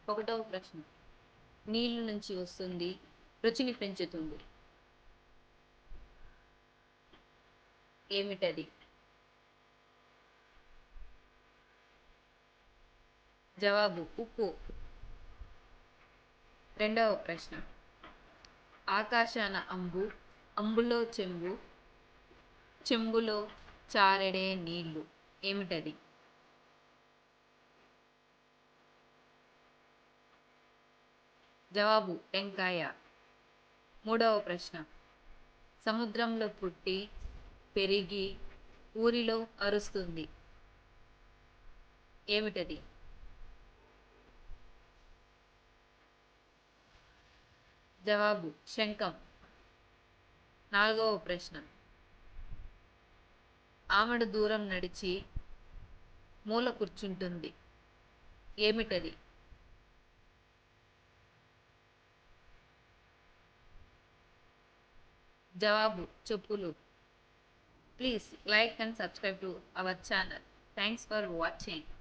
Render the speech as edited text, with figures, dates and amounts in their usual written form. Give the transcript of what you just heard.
ఒకటవ ప్రశ్న. నీళ్ళ నుంచి వస్తుంది, రుచిని పెంచుతుంది. ఏమిటది? జవాబు ఉప్పు. రెండవ ప్రశ్న. ఆకాశాన అంబు, అంబులో చెంబు, చెంబులో చారెడే నీళ్లు. ఏమిటది? జవాబు టెంకాయ. మూడవ ప్రశ్న. సముద్రంలో పుట్టి పెరిగి ఊరిలో అరుస్తుంది. ఏమిటది? జవాబు శంఖం. నాలుగవ ప్రశ్న. ఆమెడ దూరం నడిచి మూల కూర్చుంటుంది. ఏమిటది? జవాబు చెప్పులు. Please like and subscribe to our channel. Thanks for watching.